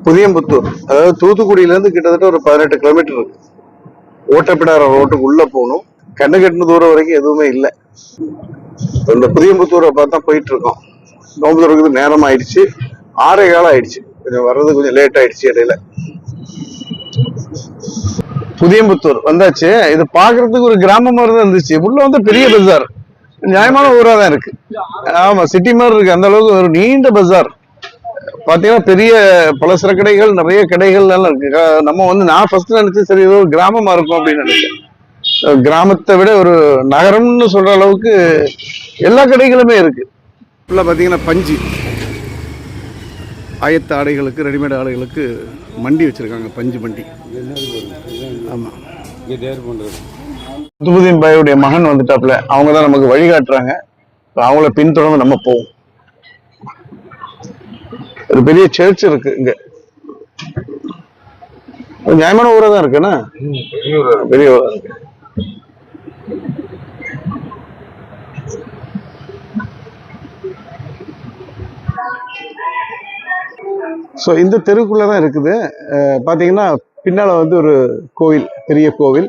புதியம்புத்தூர், அதாவது தூத்துக்குடியில இருந்து கிட்டத்தட்ட ஒரு 18 கிலோமீட்டர் இருக்கு. ஓட்டப்பிடார ரோட்டுக்கு உள்ள போகணும். கண்ணு கட்டின தூரம் வரைக்கும் எதுவுமே இல்லை. இந்த புதியம்புத்தூரை பார்த்தா போயிட்டு இருக்கோம். நோம்பு திறக்குது நேரம் ஆயிடுச்சு, 6:15 ஆயிடுச்சு. கொஞ்சம் வர்றது கொஞ்சம் லேட் ஆயிடுச்சு இடையில. புதியம்புத்தூர் வந்தாச்சு. இது பாக்குறதுக்கு ஒரு கிராமம் மாதிரி தான் இருந்துச்சு. உள்ள வந்து பெரிய பஜார், நியாயமான ஊரா தான் இருக்கு. ஆமா, சிட்டி மாதிரி இருக்கு. அந்த அளவுக்கு ஒரு நீண்ட பஜார் பாத்தீங்கன்னா, பெரிய பலசர கடைகள், நிறைய கடைகள் எல்லாம் இருக்கு. நம்ம வந்து நான் ஃபர்ஸ்ட் நினைச்சு சரி ஏதோ கிராமமா இருக்கும் அப்படின்னு நினைச்சேன். கிராமத்தை விட ஒரு நகரம்னு சொல்ற அளவுக்கு எல்லா கடைகளுமே இருக்கு. ஃபுல்லா பாத்தீங்கன்னா பஞ்சு ஆயத்த ஆடைகளுக்கு, ரெடிமேட் ஆடைகளுக்கு மண்டி வச்சிருக்காங்க. பஞ்சு மண்டி. ஆமா, குதுபுதீன் பாயுடைய மகன் வந்துட்டாப்ல. அவங்க தான் நமக்கு வழிகாட்டுறாங்க. அவங்கள பின்தொடர்ந்து நம்ம போவோம். ஒரு பெரிய சர்ச் இருக்கு இங்க. நியாயமான ஊரா தான் இருக்குன்னா, பெரிய ஊரா இருக்கு. ஸோ இந்த தெருக்குள்ளதான் இருக்குது. பாத்தீங்கன்னா பின்னால வந்து ஒரு கோவில், பெரிய கோவில்.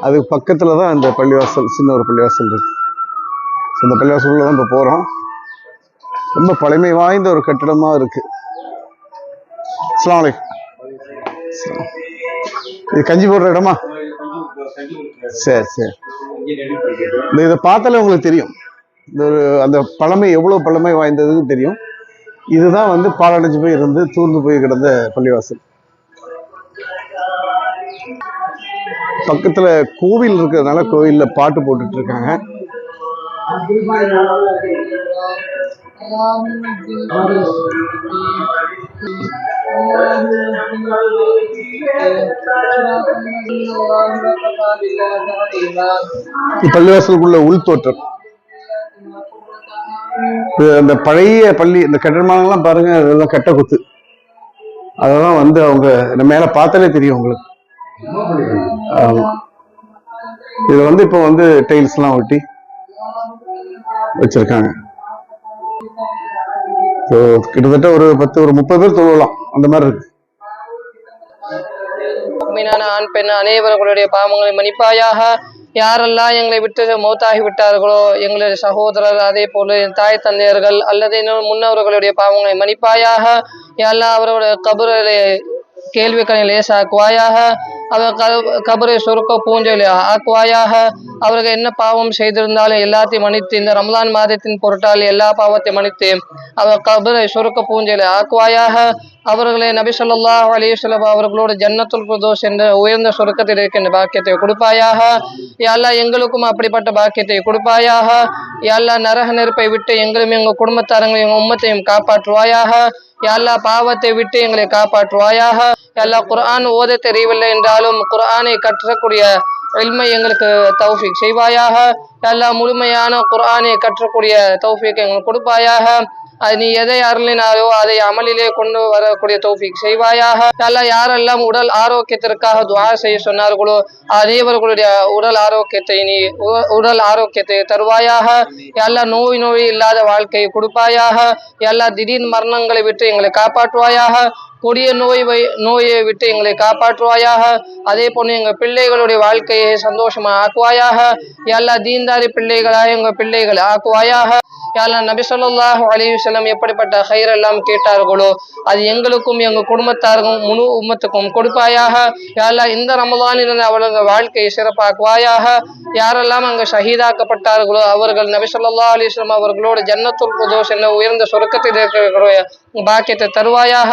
அதுக்கு பக்கத்துல தான் இந்த பள்ளிவாசல், சின்ன ஒரு பள்ளிவாசல் இருக்கு. இந்த பள்ளிவாசல்ல தான் இப்போ போறோம். ரொம்ப பழமை வாய்ந்த ஒரு கட்டிடமா இருக்கு. அஸ்ஸலாமு அலைக்கும். இது கஞ்சி போடுற இடமா? சரி சரி. இதை பார்த்தாலே உங்களுக்கு தெரியும், இந்த ஒரு அந்த பழமை எவ்வளவு பழமை வாய்ந்ததுன்னு தெரியும். இதுதான் வந்து பாலடைஞ்சு போய் இருந்து தூர்ந்து போய் கிடந்த பள்ளிவாசல். பக்கத்துல கோவில் இருக்கிறதுனால கோவில்ல பாட்டு போட்டுட்டு இருக்காங்க. பள்ளிவாசலுக்குள்ள உள் தோற்றம், அந்த பழைய பள்ளி, இந்த கட்டிடமானலாம் பாருங்க, அதெல்லாம் கட்ட குத்து. அதெல்லாம் வந்து அவங்க மேல பார்த்தாலே தெரியும் உங்களுக்கு. இது வந்து இப்போ வந்து டைல்ஸ் எல்லாம் ஒட்டி வச்சிருக்காங்க. கிட்டத்தட்ட ஒரு 10-30 பேர் தொழலாம், அந்த மாதிரி இருக்கு. ஆண் பெண் அனைவர்களுடைய பாவங்களை மன்னிப்பாயாக. யாரெல்லாம் எங்களை விட்டு மௌத்தாகி விட்டார்களோ, எங்களுடைய சகோதரர், அதே போல தாய் தந்தையர்கள் அல்லது முன்னவர்களுடைய பாவங்களை மன்னிப்பாயாக. யாரெல்லாம் அவர்களுடைய கபரை கேள்விகளை லேசாக்குவாயாக. அவர் கபரை சுருக்க பூஞ்சொலி ஆக்குவாயாக. அவர்கள் என்ன பாவம் செய்திருந்தாலும் எல்லாத்தையும் மன்னித்து, இந்த ரமலான் மாதத்தின் பொருட்டால் எல்லா பாவத்தையும் மன்னித்து அவர் கபரை சுருக்க பூஞ்சொலி ஆக்குவாயாக. அவர்களை நபி ஸல்லல்லாஹு அலைஹி வஸல்லம் அவர்களோட ஜன்னத்துல் ஃபிர்தௌஸ் என்ற உயர்ந்த சொர்க்கத்தில் இருக்கின்ற பாக்கியத்தை கொடுப்பாயாக. யா அல்லாஹ் எங்களுக்கும் அப்படிப்பட்ட பாக்கியத்தை கொடுப்பாயாக. யா அல்லாஹ் நரக நெருப்பை விட்டு எங்களும் எங்கள் குடும்பத்தாரங்களையும் எங்கள் உம்மத்தையும் காப்பாற்றுவாயாக. யா அல்லாஹ் பாவத்தை விட்டு எங்களை காப்பாற்றுவாயாக. யா அல்லாஹ் குர்ஆன் ஓத தெரியவில்லை என்றாலும் குர்ஆனை கற்றக்கூடிய இல்மை எங்களுக்கு தௌஃபீக் செய்வாயாக. யா அல்லாஹ் முழுமையான குர்ஆனை கற்றக்கூடிய தௌஃபீக் எங்களுக்கு கொடுப்பாயாக. அது நீ எதை அருளினாரோ அதை அமலிலே கொண்டு வரக்கூடிய தௌஃபீக் செய்வாயாக. அல்ல யாரெல்லாம் உடல் ஆரோக்கியத்திற்காக துஆ செய்ய சொன்னார்களோ அனைவர்களுடைய உடல் ஆரோக்கியத்தை தருவாயாக. எல்லா நோய் இல்லாத வாழ்க்கையை கொடுப்பாயாக. எல்லா திடீர் மரணங்களை விட்டு எங்களை காப்பாற்றுவாயாக. கொடிய நோயை விட்டு எங்களை காப்பாற்றுவாயாக. அதே போன்று எங்கள் பிள்ளைகளுடைய வாழ்க்கையை சந்தோஷமா ஆக்குவாயாக. எல்லா தீன்தாரி பிள்ளைகளாக எங்கள் பிள்ளைகளை ஆக்குவாயாக. யாரெல்லாம் நபி ஸல்லல்லாஹு அலைஹி வஸல்லம் எப்படிப்பட்ட ஹைர் எல்லாம் கேட்டார்களோ அது எங்களுக்கும் எங்கள் குடும்பத்தாருக்கும் முழு உம்மத்துக்கும் கொடுப்பாயாக. யாரெல்லாம் இந்த ரமலானில் அவர்கள் வாழ்க்கையை சிறப்பாக்குவாயாக. யாரெல்லாம் அங்கு ஷஹீதாக்கப்பட்டார்களோ அவர்கள் நபி ஸல்லல்லாஹு அலைஹி வஸல்லம் அவர்களோடு ஜன்னத்துல் ஃபிர்தௌஸ் என்ற உயர்ந்த சொர்க்கத்தில் இருக்கிற பாக்கியத்தை தருவாயாக.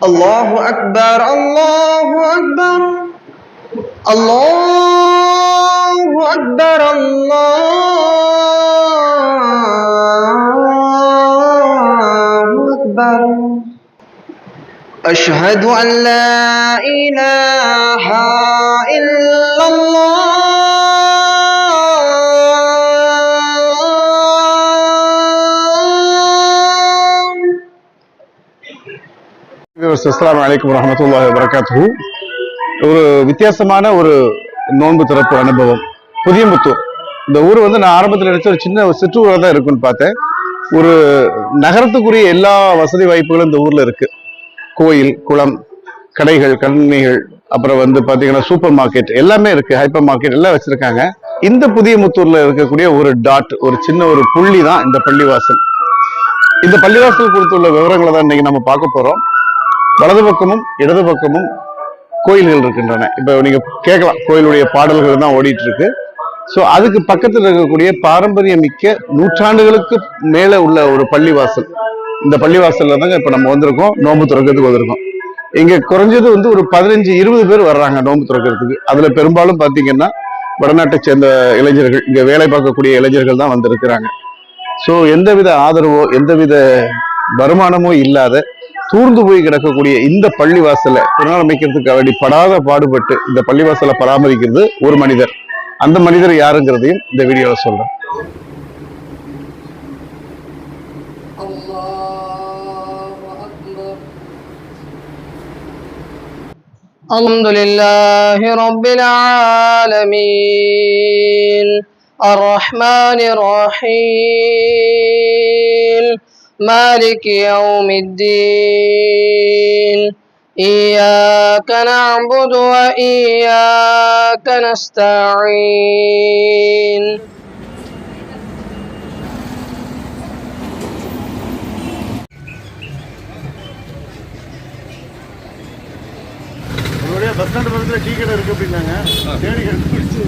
அல்லாஹு அக்பர், அல்லாஹு அக்பர், அல்லாஹு அக்பர், அல்லாஹு அக்பர். أشهد أن لا إله إلا الله. அஸ்ஸலாமு அலைக்கும் வரஹ்மத்துல்லாஹி வபரகாத்துஹு. ஒரு வித்தியாசமான ஒரு நோன்பு திறப்பு அனுபவம். புதியம்புத்தூர் இந்த ஊர் வந்து நான் ஆரம்பத்தில் நினைச்ச ஒரு சின்ன சிற்றூராக தான் இருக்குன்னு பார்த்தேன். ஒரு நகரத்துக்குரிய எல்லா வசதி வாய்ப்புகளும் இந்த ஊர்ல இருக்கு. கோயில், குளம், கடைகள், கணினிகள், அப்புறம் வந்து பாத்தீங்கன்னா சூப்பர் மார்க்கெட் எல்லாமே இருக்கு. ஹைப்பர் மார்க்கெட் எல்லாம் வச்சிருக்காங்க. இந்த புதியமுத்தூர்ல இருக்கக்கூடிய ஒரு டாட், ஒரு சின்ன ஒரு புள்ளி தான் இந்த பள்ளிவாசல். இந்த பள்ளிவாசல் கொடுத்துள்ள விவரங்களை தான் இன்னைக்கு நம்ம பார்க்க போறோம். வலது பக்கமும் இடது பக்கமும் கோயில்கள் இருக்கின்றன. இப்ப நீங்க கேட்கலாம், கோயிலுடைய பாடல்கள் தான் ஓடிட்டு இருக்கு. சோ அதுக்கு பக்கத்தில் இருக்கக்கூடிய பாரம்பரியம் மிக்க நூற்றாண்டுகளுக்கு மேல உள்ள ஒரு பள்ளிவாசல். இந்த பள்ளிவாசல்ல தாங்க இப்ப நம்ம வந்திருக்கோம், நோன்பு துறக்கிறதுக்கு வந்திருக்கோம். இங்க குறைஞ்சது வந்து ஒரு 15-20 பேர் வர்றாங்க நோன்பு துறக்கிறதுக்கு. அதுல பெரும்பாலும் பாத்தீங்கன்னா வடநாட்டை சேர்ந்த இளைஞர்கள், இங்க வேலை பார்க்கக்கூடிய இளைஞர்கள் தான் வந்திருக்கிறாங்க. சோ எந்தவித ஆதரவோ எந்தவித வருமானமோ இல்லாத தூர்ந்து போய் கிடக்கக்கூடிய இந்த பள்ளிவாசலை புனரமைக்கிறதுக்கு வேண்டி படாத பாடுபட்டு இந்த பள்ளிவாசலை பராமரிக்கிறது ஒரு மனிதர். அந்த மனிதர் யாருங்கிறதையும் இந்த வீடியோல சொல்றேன். அல்ஹம்துலில்லாஹி ரப்பில் ஆலமீன் அர்ரஹ்மானிர் ரஹீம் மாலிகி யௌமித்தீன் إياك نعبد وإياك نستعين பஸ் ஸ்டாண்ட் பக்கத்துல டீ கடை இருக்கு அப்படின்னாங்க. தேடி கண்டுபிடிச்சு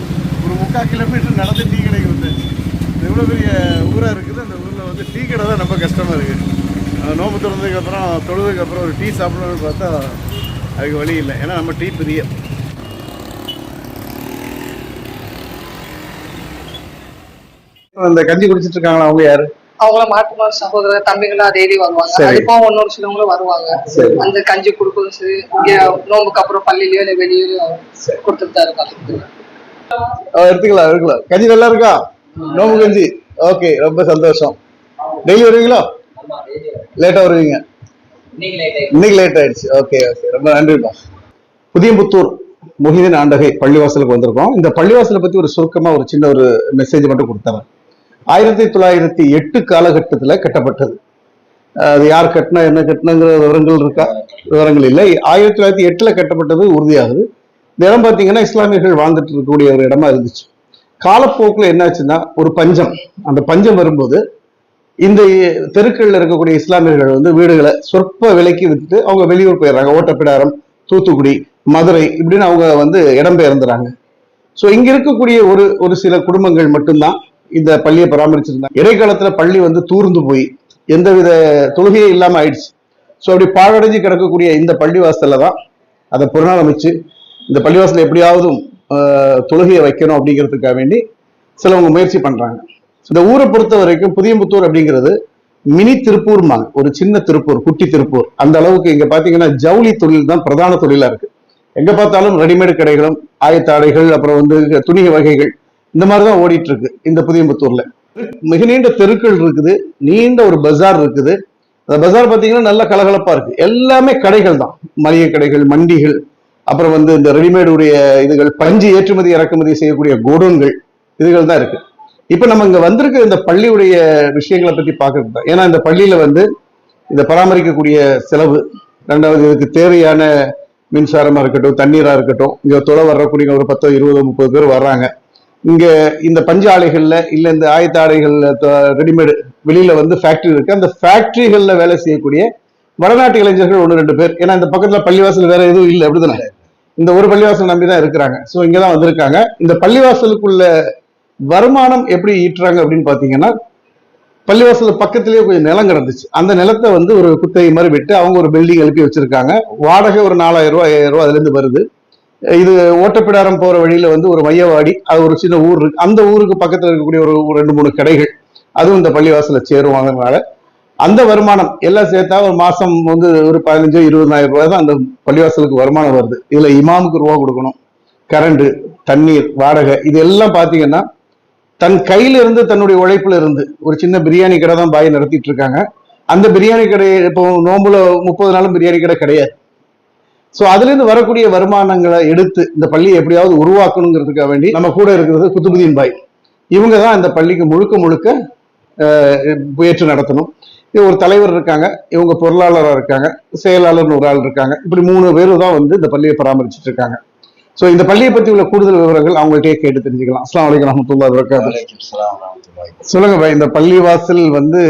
ஒரு 3/4 கிலோமீட்டர் நடந்து டீ கடைக்கு வந்தேன். எவ்வளவு பெரிய ஊரா இருக்குது. அந்த ஊர்ல வந்து டீ கடை தான் ரொம்ப கஷ்டமா இருக்கு. நோம்பு திறந்ததுக்கு அப்புறம் தொழுதுக்கு அப்புறம் ஒரு டீ சாப்பிடணும்னு பார்த்தா அதுக்கு வழி இல்லை. ஏன்னா நம்ம டீ பிரிய. அந்த கஞ்சி குடிச்சிட்டு இருக்காங்களா, அவங்க யாரு? அவங்கள மாட்டுமார் சகோதரர் தம்பிகளா டெய்லி வருவாங்க. அதுப்போ இன்னொரு சிலவங்களும் வருவாங்க. அந்த கஞ்சி கொடுக்குறது சரி, இங்க நோம்புக்கு அப்புறம் பள்ளியிலயோ இல்ல வெளியிலயோ கொடுத்துட்டு தான் இருக்காங்க. எடுத்துக்கலாம். கஞ்சி நல்லா இருக்கா? நோம்பு கஞ்சி. ஓகே, ரொம்ப சந்தோஷம். டெய்லி வருவீங்களா? லேட்டா வருவீங்க? இன்னைக்கு லேட் ஆயிடுச்சு. ஓகே, ரொம்ப நன்றிப்பா. புதியம்புத்தூர் முஹிதீன் ஆண்டகை பள்ளிவாசலுக்கு வந்திருக்கோம். இந்த பள்ளிவாசலை பத்தி ஒரு சுருக்கமா ஒரு சின்ன ஒரு மெசேஜ் மட்டும் கொடுத்தாங்க. 1908 காலகட்டத்துல கட்டப்பட்டது. அது யார் கட்டினா என்ன கட்டினங்கிற விவரங்கள் இருக்கா? விவரங்கள் இல்லை. 1908 கட்டப்பட்டது உறுதியாகுது. இந்த இடம் பார்த்தீங்கன்னா இஸ்லாமியர்கள் வாழ்ந்துட்டு இருக்கக்கூடிய ஒரு இடமா இருந்துச்சு. காலப்போக்கில் என்னாச்சுன்னா ஒரு பஞ்சம், அந்த பஞ்சம் வரும்போது இந்த தெருக்கள்ல இருக்கக்கூடிய இஸ்லாமியர்கள் வந்து வீடுகளை சொற்ப விலைக்கு வித்துட்டு அவங்க வெளியூர் போயிடுறாங்க. ஓட்டப்பிடாரம், தூத்துக்குடி, மதுரை இப்படின்னு அவங்க வந்து இடம்பெயர்ந்துறாங்க. ஸோ இங்க இருக்கக்கூடிய ஒரு சில குடும்பங்கள் மட்டும்தான் இந்த பள்ளியை பராமரிச்சிருந்தாங்க. இடைக்காலத்துல பள்ளி வந்து தூர்ந்து போய் எந்தவித தொழுகையே இல்லாம ஆயிடுச்சு. ஸோ அப்படி பாழடைஞ்சு கிடக்கக்கூடிய இந்த பள்ளிவாசல்ல தான் அதை புனரமைச்சு இந்த பள்ளிவாசல எப்படியாவது தொழுகையை வைக்கணும் அப்படிங்கிறதுக்காக வேண்டி சிலவங்க முயற்சி பண்றாங்க. இந்த ஊரை பொறுத்த வரைக்கும் புதியம்புத்தூர் அப்படிங்கிறது மினி திருப்பூர்மாங்க, ஒரு சின்ன திருப்பூர், குட்டி திருப்பூர். அந்த அளவுக்கு இங்க பாத்தீங்கன்னா ஜவுளி தொழில் தான் பிரதான தொழிலா இருக்கு. எங்க பார்த்தாலும் ரெடிமேடு கடைகளும், ஆயத்தாடைகள், அப்புறம் வந்து துணிகை வகைகள், இந்த மாதிரிதான் ஓடிட்டு இருக்கு இந்த புதியம்புத்தூர்ல. மிக நீண்ட தெருக்கள் இருக்குது, நீண்ட ஒரு பஜார் இருக்குது. அந்த பஜார் பாத்தீங்கன்னா நல்ல கலகலப்பா இருக்கு. எல்லாமே கடைகள் தான், மளிகை கடைகள், மண்டிகள், அப்புறம் வந்து இந்த ரெடிமேடு உடைய இதுகள், பஞ்சு ஏற்றுமதி இறக்குமதி செய்யக்கூடிய கோடோன்கள், இதுகள் தான் இருக்கு. இப்ப நம்ம இங்க வந்திருக்க இந்த பள்ளியுடைய விஷயங்களை பத்தி பார்க்கறது தான். ஏன்னா இந்த பள்ளியில வந்து இதை பராமரிக்கக்கூடிய செலவு, ரெண்டாவது இதுக்கு தேவையான மின்சாரமா இருக்கட்டும், தண்ணீரா இருக்கட்டும், இங்க தொலை வரக்கூடிய ஒரு 10, 20, 30 பேர் வர்றாங்க. இங்க இந்த பஞ்சு ஆலைகள்ல இல்ல இந்த ஆயத்த ஆடைகள்ல ரெடிமேடு வெளியில வந்து ஃபேக்டரி இருக்கு. அந்த ஃபேக்டரிகள்ல வேலை செய்யக்கூடிய வடநாட்டு இளைஞர்கள் 1-2 பேர். ஏன்னா இந்த பக்கத்துல பள்ளிவாசல் வேற எதுவும் இல்லை, அப்படிதானே? இந்த ஒரு பள்ளிவாசல் நம்பிதான் இருக்கிறாங்க. ஸோ இங்கதான் வந்திருக்காங்க. இந்த பள்ளிவாசலுக்குள்ள வருமானம் எப்படி ஈட்டுறாங்க அப்படின்னு பாத்தீங்கன்னா, பள்ளிவாசல் பக்கத்திலேயே கொஞ்சம் நிலம் கிடந்துச்சு. அந்த நிலத்தை வந்து ஒரு குத்தகை மாதிரி விட்டு அவங்க ஒரு பில்டிங் எழுப்பி வச்சிருக்காங்க. வாடகை ஒரு 4000 ரூபாய், 5000 ரூபாய் அதுல இருந்து வருது. இது ஓட்டப்பிடாரம் போற வழியில வந்து ஒரு மையவாடி, அது ஒரு சின்ன ஊர் இருக்கு. அந்த ஊருக்கு பக்கத்துல இருக்கக்கூடிய ஒரு 2-3 கடைகள், அதுவும் இந்த பள்ளிவாசல சேருவாங்கனால அந்த வருமானம் எல்லாம் சேர்த்தா ஒரு மாசம் வந்து ஒரு 15-20,000 ரூபாய் தான் அந்த பள்ளிவாசலுக்கு வருமானம் வருது. இதுல இமாமுக்கு ரூபா கொடுக்கணும், கரண்ட், தண்ணீர், வாடகை, இது எல்லாம் பாத்தீங்கன்னா தன் கையில இருந்து தன்னுடைய உழைப்புல இருந்து ஒரு சின்ன பிரியாணி கடை தான் பாய் நடத்திட்டு இருக்காங்க. அந்த பிரியாணி கடை இப்போ நோம்புல 30 நாளும் பிரியாணி கடை கிடையாது. ஸோ அதுல இருந்து வரக்கூடிய வருமானங்களை எடுத்து இந்த பள்ளியை எப்படியாவது உருவாக்கணுங்கிறதுக்காக வேண்டி நம்ம கூட இருக்கிறது குத்துபுதீன் பாய். இவங்க தான் இந்த பள்ளிக்கு முழுக்க முயற்சி நடத்தணும். ஒரு தலைவர் இருக்காங்க, இவங்க பொருளாளராக இருக்காங்க, செயலாளர்னு ஒரு ஆள் இருக்காங்க. இப்படி 3 பேர் தான் வந்து இந்த பள்ளியை பராமரிச்சுட்டு இருக்காங்க. ஸோ இந்த பள்ளியை பத்தி உள்ள கூடுதல் விவரங்கள் அவங்கள்ட்டே கேட்டு தெரிஞ்சுக்கலாம். அஸ்ஸலாமு அலைக்கும் வரஹ்மத்துல்லாஹி வபரகாத்துஹு. சொல்லுங்க பாய், இந்த பள்ளி வாசல் வந்து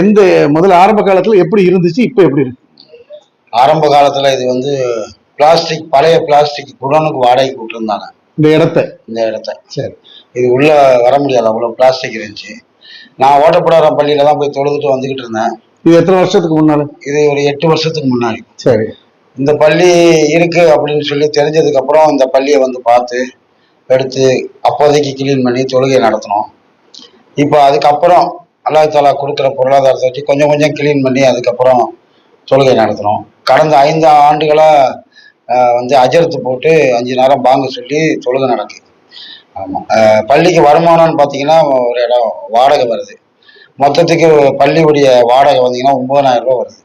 எந்த முதல்ல ஆரம்ப காலத்துல எப்படி இருந்துச்சு, இப்ப எப்படி இருக்கு? ஆரம்ப காலத்துல இது வந்து பிளாஸ்டிக், பழைய பிளாஸ்டிக் குடோனுக்கு வாடகைக்கு விட்டுருந்தாங்க இந்த இடத்த. சரி, இது உள்ள வர முடியாது, அவ்வளவு பிளாஸ்டிக் இருந்துச்சு. நான் ஓட்டப்படாரம் பள்ளியில தான் போய் தொழுதுட்டு வந்துகிட்டு இருந்தேன். இது எத்தனை வருஷத்துக்கு முன்னால? இது ஒரு 8 வருஷத்துக்கு முன்னாடி. சரி. இந்த பள்ளி இருக்கு அப்படின்னு சொல்லி தெரிஞ்சதுக்கு அப்புறம் இந்த பள்ளியை வந்து பார்த்து எடுத்து அப்போதைக்கு கிளீன் பண்ணி தொழுகை நடத்தினோம். இப்போ அதுக்கப்புறம் அல்லாஹ் தஆலா கொடுக்குற பொருளாதாரத்தை வச்சு கொஞ்சம் கொஞ்சம் கிளீன் பண்ணி அதுக்கப்புறம் தொழுகை நடத்தினோம். கடந்த 5 ஆண்டுகளா வந்து அஜர்த்து போட்டு 5 நேரம் பாங்க சொல்லி தொழுகை நடக்குது. ஆமாம். பள்ளிக்கு வருமானம்னு பார்த்தீங்கன்னா ஒரு இடம் வாடகை வருது. மொத்தத்துக்கு பள்ளியுடைய வாடகை வந்தீங்கன்னா 9,000 ரூபா வருது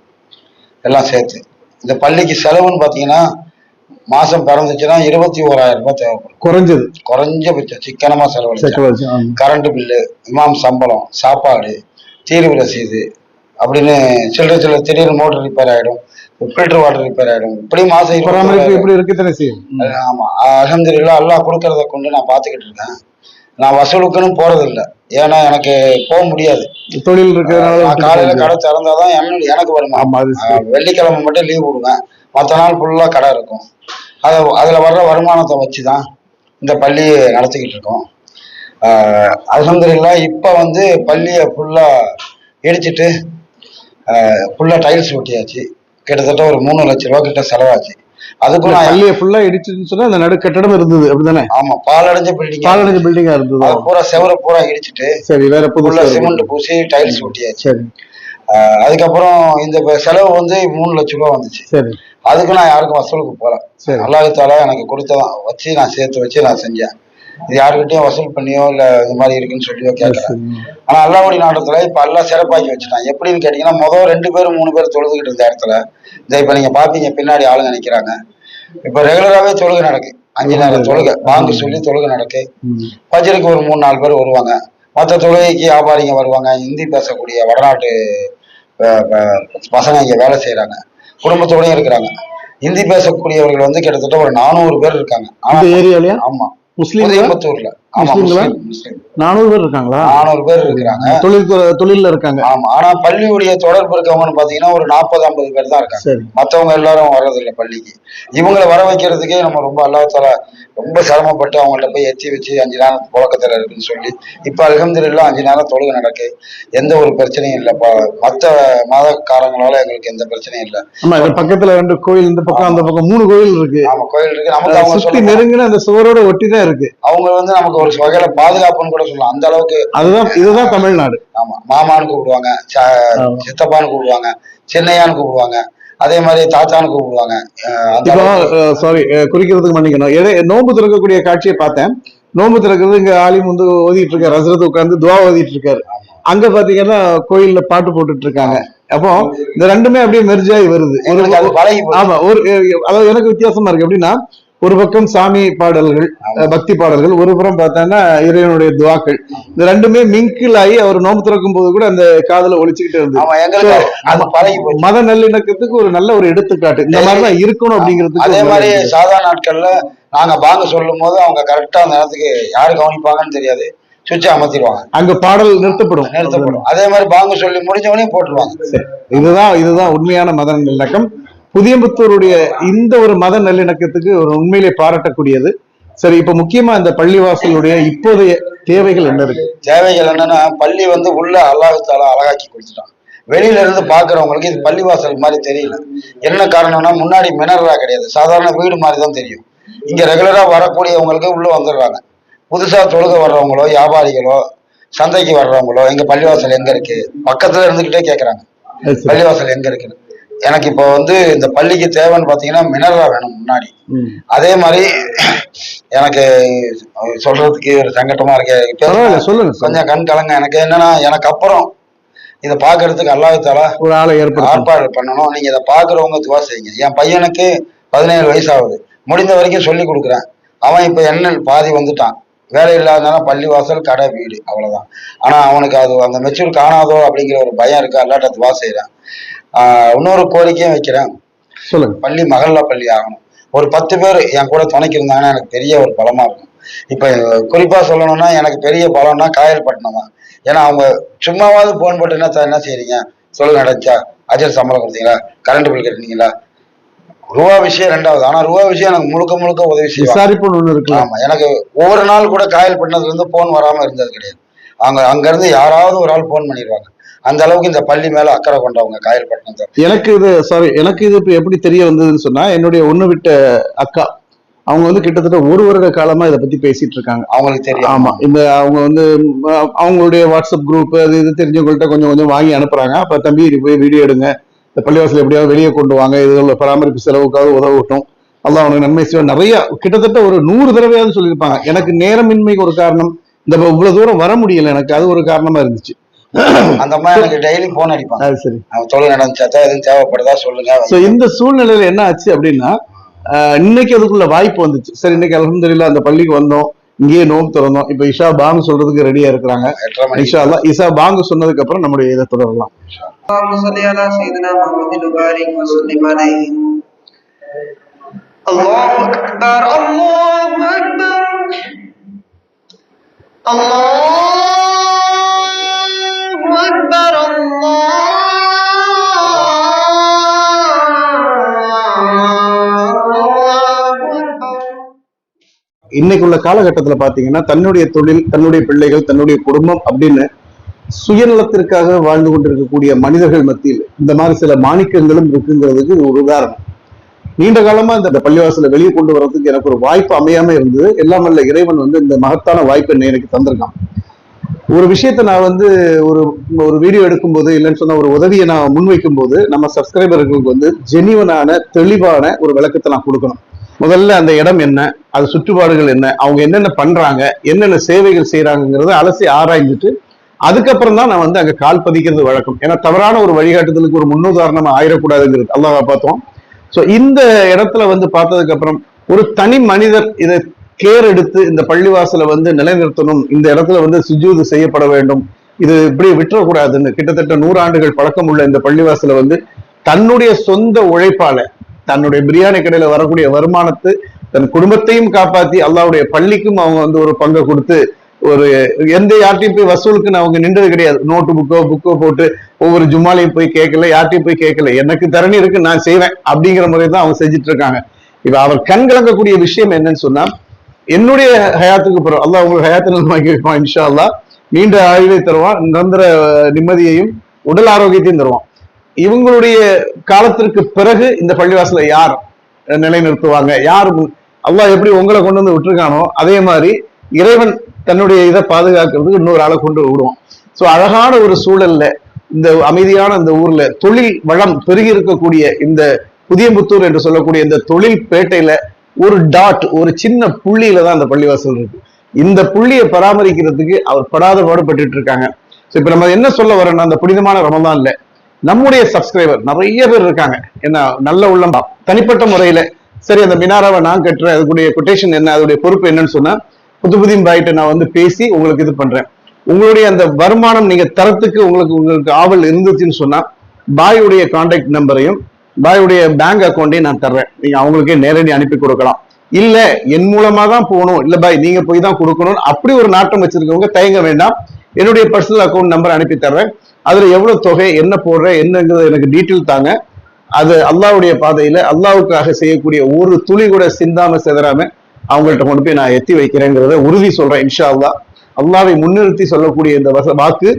எல்லாம் சேர்த்து. இந்த பள்ளிக்கு செலவுன்னு பார்த்தீங்கன்னா மாசம் பிறந்துச்சுன்னா 21,000 ரூபாய் தேவைப்படும். குறைஞ்சபட்சம் சிக்கனமா செலவழிச்சு கரண்ட் பில்லு, இமாம் சம்பளம், சாப்பாடு, தீர்வு ரசீது அப்படின்னு சில்லறை திடீர்னு மோட்டர் ரிப்பேர் ஆகிடும், ஃபில்டர் வாட்டர் ரிப்பேர் ஆகிடும். இப்படி மாசம் ஆமா. அல்ஹம்துலில்லாஹ் அல்லாஹ் கொடுக்கறத கொண்டு நான் பார்த்துக்கிட்டு இருக்கேன். நான் வசூலுக்குன்னு போறதில்லை, ஏன்னா எனக்கு போக முடியாது, தொழில் இருக்கிறதுனால. காலையில கடை திறந்தாதான் எனக்கு வருமானம். வெள்ளிக்கிழமை மட்டும் லீவ் விடுவேன், மற்ற நாள் ஃபுல்லா கடை இருக்கும். அதுல வர்ற வருமானத்தை வச்சுதான் இந்த பள்ளியை நடத்திக்கிட்டு இருக்கோம். அல்ஹம்துலில்லாஹ் இப்ப வந்து பள்ளியை ஃபுல்லா இடிச்சிட்டு ஃபுல்லா டைல்ஸ் ஒட்டியாச்சு. கிட்டத்தட்ட ஒரு 3 லட்சம் ரூபாய் கிட்ட செலவாச்சு. அதுக்கும் நான் பள்ளியை ஃபுல்லா இடிச்சுன்னு சொன்னா அந்த நடு கட்டடம் இருந்தது அப்படிதானே? ஆமா, பாலடைஞ்ச பில்டிங்கா இருந்தது. பூரா செவரை பூரா இடிச்சிட்டு சரி வேற புதுசா சிமெண்ட் பூசி டைல்ஸ் ஒட்டியாச்சு. அதுக்கப்புறம் இந்த செலவு வந்து 3 லட்சம் ரூபாய் வந்துச்சு. சரி, அதுக்கு நான் யாருக்கும் வசூலுக்கு போல. அல்லாஹ் தஆலா எனக்கு கொடுத்ததான் வச்சு நான் சேர்த்து வச்சு நான் செஞ்சேன். இது யாருக்கிட்டையும் வசூல் பண்ணியோ இல்ல இது மாதிரி இருக்குன்னு சொல்லியோ கேட்கல. ஆனா அல்லாஹ்வுடைய நாட்டத்துல இப்ப எல்லாம் சிறப்பாக்கி வச்சுட்டான். எப்படின்னு கேட்டீங்கன்னா, முதல் 2 பேர் 3 பேர் தொழுதுகிட்டு இருந்த இடத்துல இப்ப நீங்க பாப்பீங்க பின்னாடி ஆளுங்க நிக்கிறாங்க. இப்ப ரெகுலராகவே தொழுகை நடக்கு, 5 நேரம் தொழுகை பாங்கு சொல்லி தொழுகை நடக்கு. பஜ்ருக்கு ஒரு 3-4 பேர் வருவாங்க. மற்ற தொழுகைக்கு வியாபாரிங்க வருவாங்க. ஹிந்தி பேசக்கூடிய வடநாட்டு பசங்க இங்க வேலை செய்யறாங்க, குடும்பத்தோடயும் இருக்கிறாங்க. ஹிந்தி பேசக்கூடியவர்கள் வந்து கிட்டத்தட்ட ஒரு 400 பேர் இருக்காங்க. ஆமா, முஸ்லீம். 400 பேர் இருக்காங்களா? 400 பேர் இருக்கிறாங்க, தொழில்ல இருக்காங்க. ஆமா, ஆனா பள்ளியுடைய தொடர்பு இருக்கவங்கன்னு பாத்தீங்கன்னா ஒரு 40-50 பேர் தான் இருக்காங்க. மத்தவங்க எல்லாரும் வர்றதில்லை பள்ளிக்கு. இவங்களை வர வைக்கிறதுக்கே நம்ம ரொம்ப அல்லாஹ் தஆலா ரொம்ப சிரமப்பட்டு அவங்கள்ட்ட போய் எத்தி வச்சு 5 நேரம் புழக்கத்துல இருக்குன்னு சொல்லி இப்ப அல்ஹம்துலில்லாஹ் 5 நேரம் தொழுகை நடக்கு. எந்த ஒரு பிரச்சனையும் இல்லப்பா. மத்த மதக்காரங்களால எங்களுக்கு எந்த பிரச்சனையும் இல்லை. ஆமா, பக்கத்துல 2 கோயில், இந்த பக்கம் அந்த பக்கம் 3 கோயில் இருக்கு. ஆமா, கோயில் இருக்கு. நமக்கு அவங்க சுத்தி நெருங்கின அந்த சுவரோட ஒட்டி தான் இருக்கு. அவங்க வந்து நமக்கு ஒரு வகையில பாதுகாப்புன்னு கூட சொல்லலாம். அந்த அளவுக்கு இதுதான் தமிழ்நாடு. ஆமா, மாமான்னு கூப்பிடுவாங்க, சித்தப்பான்னு கூப்பிடுவாங்க, சின்னையான்னு கூப்பிடுவாங்க, அதே மாதிரி தாத்தான்னு கூப்பிடுவாங்க. சாரி, குறிக்கிறதுக்கு மன்னிக்கணும். நோன்பு திறக்கக்கூடிய காட்சியை பார்த்தேன். நோன்பு திறக்கிறது இங்க ஆலிம் வந்து ஓதிட்டு இருக்காரு, ஹஸ்ரத் உட்கார்ந்து துவா ஓதிட்டு இருக்காரு. அங்க பாத்தீங்கன்னா கோயில்ல பாட்டு போட்டுட்டு இருக்காங்க. அப்போ இந்த ரெண்டுமே அப்படியே மெர்ஜாய் வருது. ஆமா, அதாவது எனக்கு வித்தியாசமா இருக்கு. எப்படின்னா, ஒரு பக்கம் சாமி பாடல்கள், பக்தி பாடல்கள், ஒரு புறம் பார்த்தோன்னா இறைவனுடைய துவாக்கள். இந்த ரெண்டுமே மிங்கிள் ஆகி அவர் நோம்பு திறக்கும் போது கூட அந்த காதல ஒழிச்சுக்கிட்டு இருந்தது. மத நல்லிணக்கத்துக்கு ஒரு நல்ல ஒரு எடுத்துக்காட்டு. இந்த மாதிரிதான் இருக்கணும் அப்படிங்கிறதுக்கு. அதே மாதிரி சாதாரண நாட்கள்ல நாங்க பாங்க சொல்லும் போது அவங்க கரெக்டா அந்த நேரத்துக்கு யாரு கவனிப்பாங்கன்னு தெரியாது, சுவிட்சை அமர்த்திடுவாங்க. அங்க பாடல் நிறுத்தப்படும். அதே மாதிரி பாங்க சொல்லி முடிஞ்சவனையும் போட்டுருவாங்க. இதுதான் உண்மையான மத நல்லிணக்கம். புதியம்புத்தூருடைய இந்த ஒரு மத நல்லிணக்கத்துக்கு ஒரு உண்மையிலே பாராட்டக்கூடியது. சரி, இப்ப முக்கியமா இந்த பள்ளிவாசலுடைய இப்போதைய தேவைகள் என்ன இருக்கு? தேவைகள் என்னன்னா, பள்ளி வந்து உள்ள அல்லாஹ் தஆலா அழகாக்கி கொடுத்துட்டான். வெளியில இருந்து பாக்குறவங்களுக்கு இது பள்ளிவாசல் மாதிரி தெரியல. என்ன காரணம்னா, முன்னாடி மினரலா கிடையாது, சாதாரண வீடு மாதிரி தான் தெரியும். இங்க ரெகுலரா வரக்கூடியவங்களுக்கு உள்ள வந்துடுறாங்க. புதுசா தொழுகை வர்றவங்களோ, வியாபாரிகளோ, சந்தைக்கு வர்றவங்களோ எங்க பள்ளிவாசல் எங்க இருக்கு பக்கத்துல இருந்துகிட்டே கேட்கறாங்க. பள்ளிவாசல் எங்க இருக்குன்னு. எனக்கு இப்போ வந்து இந்த பள்ளிக்கு தேவைன்னு பாத்தீங்கன்னா மினரலா வேணும் முன்னாடி. அதே மாதிரி எனக்கு சொல்றதுக்கு ஒரு சங்கட்டமா இருக்கு, சொல்லுங்க. கொஞ்சம் கண் கலங்க. எனக்கு என்னன்னா, எனக்கு அப்புறம் இதை பாக்குறதுக்கு அல்லாஹ்தாலா ஒரு ஆளை ஏற்பாடு பண்ணணும். நீங்க இதை பாக்குறவங்க துவா செய்யுங்க. என் பையனுக்கு 17 வயசு ஆகுது, முடிந்த வரைக்கும் சொல்லி கொடுக்குறேன். அவன் இப்ப என்ன பாதி வந்துட்டான், வேலை இல்லாதனால பள்ளிவாசல் கடை வீடு அவ்வளவுதான். ஆனா அவனுக்கு அது அந்த மெச்சூர் காணாதோ அப்படிங்கிற ஒரு பயம் இருக்கு. அல்லாட்ட துவா செய்யறேன். இன்னொரு கோரிக்கையும் வைக்கிறேன், சொல்லுங்க. பள்ளி மகல்லா பள்ளி ஆகணும். ஒரு 10 பேர் என் கூட துணைக்கு இருந்தாங்கன்னா எனக்கு பெரிய ஒரு பலமா இருக்கும். இப்ப குறிப்பா சொல்லணும்னா எனக்கு பெரிய பலம்னா காயல்பட்டினம் தான். ஏன்னா அவங்க சும்மாவாவது போன் போட்டு என்ன செய்யறீங்க சொல்லுங்க, நடந்துச்சா, அஜர் சம்பளம் கொடுத்தீங்களா, கரண்ட் பில் கட்டினீங்களா, ரூபா விஷயம் ரெண்டாவது. ஆனா ரூபா விஷயம் எனக்கு முழுக்க உதவி செய்யும். ஆமா, எனக்கு ஒவ்வொரு நாள் கூட காயல்பட்டினத்துல இருந்து போன் வராம இருந்தது கிடையாது. அங்க இருந்து யாராவது ஒரு ஆள் போன் பண்ணிடுவாங்க. அந்த அளவுக்கு இந்த பள்ளி மேல அக்கறை கொண்டவங்க காயல்பட்டினம். எனக்கு இது இப்ப எப்படி தெரிய வந்ததுன்னு சொன்னா, என்னுடைய ஒண்ணு விட்ட அக்கா அவங்க வந்து கிட்டத்தட்ட 1 வருட காலமா இதை பத்தி பேசிட்டு இருக்காங்க. அவங்களுக்கு தெரியும். ஆமா, இந்த அவங்க வந்து அவங்களுடைய வாட்ஸ்அப் குரூப் அது இது தெரிஞ்சவங்கள்ட்ட கொஞ்சம் வாங்கி அனுப்புறாங்க. அப்ப தம்பி இது போய் வீடியோ எடுங்க, இந்த பள்ளிவாசல் எப்படியாவது வெளியே கொண்டு வாங்க, இதுல பராமரிப்பு செலவுக்காக உதவட்டும், அல்லாஹ் அவனுக்கு நன்மை செய்வோம். நிறைய கிட்டத்தட்ட ஒரு 100 தடவையாவது சொல்லியிருப்பாங்க. எனக்கு நேரமின்மைக்கு ஒரு காரணம், இந்த இவ்வளவு தூரம் வர முடியல, எனக்கு அது ஒரு காரணமா இருந்துச்சு. அந்த மாதிரி எனக்கு டெய்லி போன் அடிப்பாங்க. அது சரி, தொழில் நடந்துச்சா, எதுவும் தேவைப்படுதா சொல்லுங்க. இந்த சூழ்நிலையில என்ன ஆச்சு அப்படின்னா, இன்னைக்கு அதுக்குள்ள வாய்ப்பு வந்துச்சு. சரி, இன்னைக்கு அல்ஹம்துலில்லாஹ் அந்த பள்ளிக்கு வந்தோம், இங்கேயே நோம்பு திறந்தோம். இப்ப இஷா பாங்கு சொல்றதுக்கு ரெடியா இருக்கிறாங்க. இன்ஷா அல்லாஹ் இஷா பாங்கு சொன்னதுக்கு அப்புறம் நம்முடைய இதை தொடரலாம். அல்லாஹ் அக்பர், அல்லாஹ் அக்பர், அல்லாஹ் அக்பர், இன்னைக்குள்ள காலகட்டத்துல பாத்தீங்கன்னா, தன்னுடைய தொழில், தன்னுடைய பிள்ளைகள், தன்னுடைய குடும்பம் அப்படின்னு சுயநலத்திற்காக வாழ்ந்து கொண்டிருக்கக்கூடிய மனிதர்கள் மத்தியில் இந்த மாதிரி சில மாணிக்கங்களும் இருக்குங்கிறதுக்கு ஒரு உதாரணம். நீண்ட காலமா இந்த பள்ளிவாசலை வெளியே கொண்டு வர்றதுக்கு எனக்கு ஒரு வாய்ப்பு அமையாம இருந்தது. எல்லாம் வல்ல இறைவன் வந்து இந்த மகத்தான வாய்ப்பை எனக்கு தந்திருக்கான். ஒரு விஷயத்த நான் வந்து ஒரு வீடியோ எடுக்கும்போது, இல்லைன்னு சொன்னா ஒரு உதவியை நான் முன்வைக்கும் போது, நம்ம சப்ஸ்கிரைபர்களுக்கு வந்து ஜெனிவனான தெளிவான ஒரு விளக்கத்தை நான் கொடுக்கணும். முதல்ல அந்த இடம் என்ன, அது சுற்றுப்பாடுகள் என்ன, அவங்க என்னென்ன பண்றாங்க, என்னென்ன சேவைகள் செய்யறாங்கிறத அலசி ஆராய்ஞ்சிட்டு அதுக்கப்புறம் தான் நான் வந்து அங்க கால் பதிக்கிறது வழக்கம். ஏன்னா தவறான ஒரு வழிகாட்டுதலுக்கு ஒரு முன்னுதாரணமா ஆயிடக்கூடாதுங்கிறது அல்லாஹ் பார்த்தோம். சோ இந்த இடத்துல வந்து பார்த்ததுக்கு அப்புறம் ஒரு தனி மனிதர் இதை கேர் எடுத்து இந்த பள்ளிவாசலை வந்து நிலைநிறுத்தணும், இந்த இடத்துல வந்து சுஜூது செய்யப்பட வேண்டும், இது இப்படி விட்டுறக்கூடாதுன்னு கிட்டத்தட்ட 100 ஆண்டுகள் பழக்கம் உள்ள இந்த பள்ளிவாசலை வந்து தன்னுடைய சொந்த உழைப்பால, தன்னுடைய பிரியாணி கடையில வரக்கூடிய வருமானத்தை, தன் குடும்பத்தையும் காப்பாத்தி அல்லாஹ்வுடைய பள்ளிக்கும் அவங்க வந்து ஒரு பங்கை கொடுத்து, ஒரு எந்த யார்ட்டையும் போய் வசூலுக்குன்னு அவங்க நின்றது கிடையாது. நோட்டு புக்கோ போட்டு ஒவ்வொரு ஜும்மாலையும் போய் கேட்கல, யார்ட்டையும் போய் கேட்கல, எனக்கு தரணி இருக்கு நான் செய்வேன் அப்படிங்கிற முறை தான் அவங்க செஞ்சுட்டு இருக்காங்க. இப்ப அவர் கண் கலங்கக்கூடிய விஷயம் என்னன்னு சொன்னா, என்னுடைய ஹயாத்துக்கு பிறகு அல்லாஹ் உங்களுக்கு ஹயாத்தை நலமாக்கி வைப்பான், இன்ஷா அல்லாஹ் நீண்ட ஆயுளை தருவான், நிரந்தர நிம்மதியையும் உடல் ஆரோக்கியத்தையும் தருவான். இவங்களுடைய காலத்திற்கு பிறகு இந்த பள்ளிவாசலை யார் நிலைநிறுத்துவாங்க? யார்? அல்லாஹ் எப்படி உங்களை கொண்டு வந்து விட்டுருக்கானோ அதே மாதிரி இறைவன் தன்னுடைய இதை பாதுகாக்கிறதுக்கு இன்னொரு ஆளை கொண்டு விடுவான். சோ அழகான ஒரு சூழல்ல, இந்த அமைதியான இந்த ஊர்ல தொழில் வளம் பெருகி இருக்கக்கூடிய இந்த புதியம்புத்தூர் என்று சொல்லக்கூடிய இந்த தொழில் பேட்டையில ஒரு டாட், ஒரு சின்ன புள்ளியில தான் அந்த பள்ளிவாசல் இருக்கு. இந்த புள்ளியை பராமரிக்கிறதுக்கு அவர் படாத பாடுபட்டு இருக்காங்க. சோ இப்ப நம்ம என்ன சொல்ல வரோம்னா, அந்த புனிதமான ரமலான்ல நம்முடைய சப்ஸ்கிரைபர் நிறைய பேர் இருக்காங்க. என்ன நல்ல உள்ளம்பா தனிப்பட்ட முறையில சரி அந்த மினாராவை நான் கட்டுறேன், அதுக்குடைய கொட்டேஷன் என்ன, அதோடைய பொறுப்பு என்னன்னு சொன்னா புதுபுதியம் பாயிட்ட நான் வந்து பேசி உங்களுக்கு இது பண்றேன். உங்களுடைய அந்த வருமானம் நீங்க தரத்துக்கு உங்களுக்கு ஆவல் இருந்துச்சுன்னு சொன்னா பாயுடைய கான்டாக்ட் நம்பரையும் பாயுடைய பேங்க் அக்கௌண்ட்டையும் நான் தர்றேன். நீங்க அவங்களுக்கே நேரடி அனுப்பி கொடுக்கலாம். இல்ல என் மூலமா தான் போகணும், இல்ல பாய் நீங்க போய் தான் கொடுக்கணும் அப்படி ஒரு நாட்டம் வச்சிருக்கவங்க தயங்க வேண்டாம், என்னுடைய பர்சனல் அக்கௌண்ட் நம்பர் அனுப்பி தர்றேன். அதுல எவ்வளவு தொகை, என்ன போடுறேன், என்னங்கிறது எனக்கு டீட்டெயில் தாங்க. அது அல்லாஹ்வுடைய பாதையில அல்லாஹ்வுக்காக செய்யக்கூடிய ஒரு துளி கூட சிந்தாம செதறாம அவங்கள்ட்ட கொண்டு போய் நான் எத்தி வைக்கிறேங்கிறத உறுதி சொல்றேன். இன்ஷா அல்லாஹ் அல்லாஹ்வை முன்னிறுத்தி சொல்லக்கூடிய இந்த வாக்கு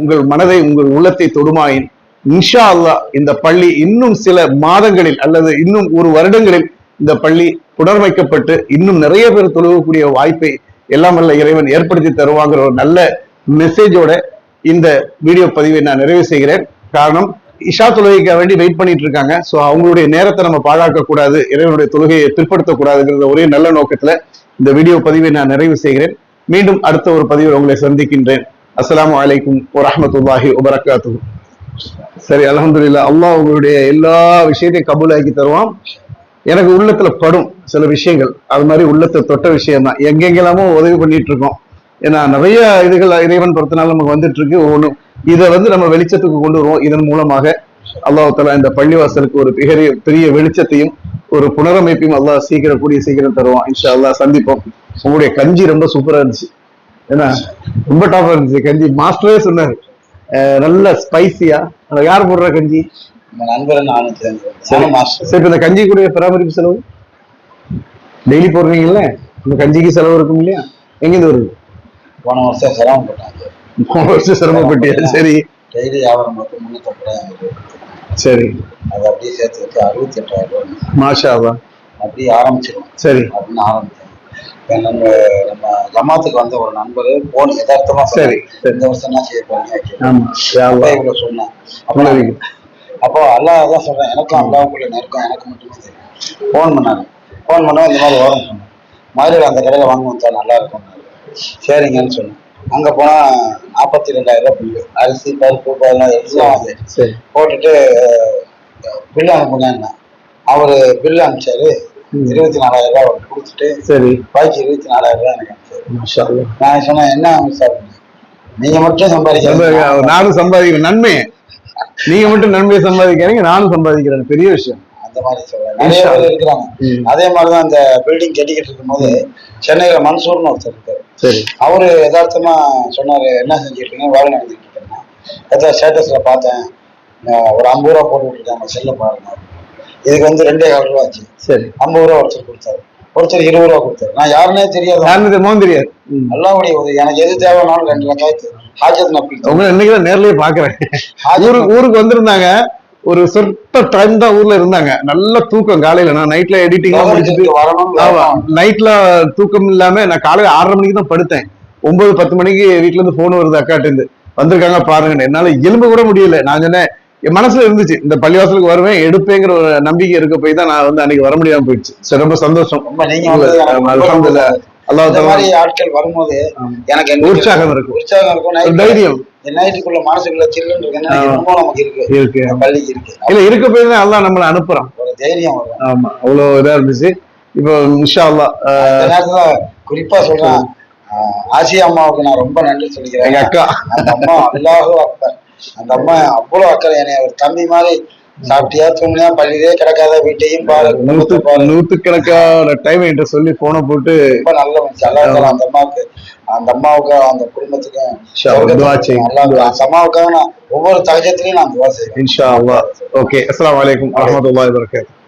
உங்கள் மனதை, உங்கள் உள்ளத்தை தொடுமாயின் இன்ஷா அல்லாஹ் இந்த பள்ளி இன்னும் சில மாதங்களில் அல்லது இன்னும் ஒரு வருடங்களில் இந்த பள்ளி புனர்மைக்கப்பட்டு இன்னும் நிறைய பேர் தொழுகக்கூடிய வாய்ப்பை எல்லாம் வல்ல இறைவன் ஏற்படுத்தி தருவாங்கிற ஒரு நல்ல மெசேஜோட இந்த வீடியோ பதிவை நான் நிறைவு செய்கிறேன். காரணம், இஷா தொழுகைக்காக வேண்டி வெயிட் பண்ணிட்டு இருக்காங்க. ஸோ அவங்களுடைய நேரத்தை நம்ம பாழாக்க கூடாது, இறைவனுடைய தொழுகையை பிற்படுத்தக்கூடாதுங்கிற ஒரே நல்ல நோக்கத்துல இந்த வீடியோ பதிவை நான் நிறைவு செய்கிறேன். மீண்டும் அடுத்த ஒரு பதிவில் உங்களை சந்திக்கின்றேன். அஸ்ஸலாமு அலைக்கும் வரஹ்மத்துல்லாஹி வபரகாத்துஹு. சரி, அல்ஹம்துலில்லாஹ். அல்லாஹ் உங்களுடைய எல்லா விஷயத்தையும் கபூலாக்கி தருவான். எனக்கு உள்ளத்துல படும் சில விஷயங்கள், அது மாதிரி உள்ளத்தை தொட்ட விஷயம் தான். எங்கெங்கெல்லாமோ உதவி பண்ணிட்டு இருக்கோம். ஏன்னா நிறைய இதுகள் இறைவன் பொறுத்தனால நமக்கு வந்துட்டு இருக்கு. ஒவ்வொன்றும் இதை நம்ம வெளிச்சத்துக்கு கொண்டு வருவோம். இதன் மூலமாக அல்லாஹ் தஆலா இந்த பள்ளிவாசலுக்கு ஒரு பெரிய வெளிச்சத்தையும் ஒரு புனரமைப்பையும் அல்லாஹ் சீக்கிரம் தருவான். இன்ஷா அல்லாஹ் சந்திப்போம். உங்களுடைய கஞ்சி ரொம்ப சூப்பரா இருந்துச்சு. ஏன்னா ரொம்ப டாப்பா இருந்துச்சு கஞ்சி. மாஸ்டரே சொன்னாரு நல்ல ஸ்பைசியா. யார் போடுற கஞ்சி? நண்பர் நானும். சரி, இந்த கஞ்சி கூட பராமரிப்பு செலவு டெய்லி போடுறீங்கல்ல, இந்த கஞ்சிக்கு செலவு இருக்கும் இல்லையா? எங்கிருந்து வருது? போன வருஷம் சிரமப்பட்டாங்க. போன வருஷம் சிரமப்பட்டியா? சரி, டெய்லி வியாபாரம் மட்டும் 350. சரி, அது அப்படியே சேர்த்து வச்சு 68,000 ரூபாய். மாஷா அல்லாஹ். அப்படியே ஆரம்பிச்சிடும். சரி, அப்படின்னு ஆரம்பிச்சேன். நம்ம ஜமாத்துக்கு வந்த ஒரு நண்பர் போன் யதார்த்தமா சரி, இந்த வருஷம் தான் செய்ய போறீங்க ஆமா சொன்னேன். அப்போ அல்லாஹ் தான் சொல்றேன், எனக்கும் அல்லாஹ்வுக்குள்ள நெருக்கம் எனக்கு மட்டுமே தெரியும். ஃபோன் பண்ணாங்க. ஃபோன் பண்ணா இந்த மாதிரி வரும் சொன்னேன். மாதிரி அந்த கடையில வாங்க வந்தா நல்லா இருக்கும். சரிங்கன்னு சொன்னேன். அங்க போனா 42,000 ரூபாய் பில்லு. அரிசி, பருப்பு, எல்லாம் போட்டுட்டு பில்லு அனுப்புங்க. அவரு பில்லு அனுப்பிச்சாரு. 24,000 ரூபாய் அவர் கொடுத்துட்டு சரி பாக்கி 24,000 ரூபாய் எனக்கு அனுப்பிச்சாரு. நான் சொன்னேன், என்ன சார் நீங்க மட்டும் சம்பாதிக்க, நானும் சம்பாதிக்கிறேன் நன்மை, நீங்க மட்டும் நன்மையை சம்பாதிக்கிறீங்க, நானும் சம்பாதிக்கிறேன். பெரிய விஷயம். அந்த மாதிரி சொல்றேன். நிறைய பேர் இருக்கிறாங்க. அதே மாதிரிதான் இந்த பில்டிங் கட்டிக்கிட்டு இருக்கும் போது சென்னையில மன்சூர்னு ஒருத்தர் இருக்காரு. அவரு யதார்த்தமா சொன்னாரு, என்ன செஞ்சுட்டு இருக்கீங்க? வேலை நடந்துட்டு இருக்கேன். ஏதாவது ஸ்டேட்டஸ்ல பார்த்தேன், ஒரு 50 ரூபா போட்டு விட்டுருக்காங்க, செல்ல பாருங்க. இதுக்கு 2,400 ரூபா ஆச்சு. சரி, 50 ரூபா ஒருத்தர் கொடுத்தாரு, ஒருத்தர் 20 ரூபா கொடுத்தாரு. நான் யாருன்னே தெரியாது, தெரியாது. அல்லாஹ்வுடைய உதவி. எனக்கு எது தேவைனாலும் 2 லட்சம் ஹாஜத் நபி இன்னைக்கு நேர்லயே பாக்குறேன். ஊருக்கு வந்திருந்தாங்க. ஒரு சொற்ப டைம் தான் ஊர்ல இருந்தாங்க. நல்ல தூக்கம் காலையில. நான் நைட்ல எடிட்டிங் முடிச்சுட்டு நைட்ல தூக்கம் இல்லாம நான் காலையில 6:30 மணிக்கு தான் படுத்தேன். 9-10 மணிக்கு வீட்டுல இருந்து போன் வருது, அக்காட்டு இருந்து வந்திருக்காங்க பாருங்க. என்னால எலும்பு கூட முடியல. நான் சொன்னேன், என் மனசுல இருந்துச்சு இந்த பள்ளிவாசலுக்கு வருவேன் எடுப்பேங்கிற ஒரு நம்பிக்கை இருக்க போய் தான் நான் அன்னைக்கு வர முடியாம போயிடுச்சு. சரி, ரொம்ப சந்தோஷம். அல்ஹம்துலில்லாஹ். அல்லாஹ் ஆட்கள் வரும்போது எனக்கு உற்சாகம் இருக்கும், தைரியம். நைட்டுக்குள்ள மனசுக்குள்ள சில்லுன்னு நமக்கு இருக்கு, பள்ளிக்கு இருக்கு. இல்ல இருக்க போய் தான் அல்லாஹ் நம்மளை அனுப்புறான், ஒரு தைரியம் வரும். ஆமா, அவ்வளவு இதா இருந்துச்சு. இப்போ இன்ஷா அல்லாஹ் நேரத்துல குறிப்பா சொல்றேன், ஆசியா அம்மாவுக்கு நான் ரொம்ப நன்றி சொல்லிக்கிறேன். எங்க அக்கா, அந்த அம்மா அல்லாஹு அக்பர். அந்த அம்மா அவ்வளவு அக்கறை. என்னை ஒரு தம்பி மாதிரி, சாப்பிட்டியா தூங்கினா பள்ளியிலே கிடக்காத வீட்டையும் பாரு, நூத்துக்கணக்கான டைம் என்கிட்ட சொல்லி போனை போட்டு ரொம்ப நல்ல மனுஷன். அல்லாஹ் அந்த அம்மாவுக்கு அந்த குடும்பத்துக்கும் அந்த அம்மாவுக்காக நான் ஒவ்வொரு தகஜத்திலையும் நான் துவா செய்வேன். இன்ஷா அல்லாஹ். ஓகே, அஸ்ஸலாமு அலைக்கும் வரஹ்மத்துல்லாஹி வபரகாத்துஹு.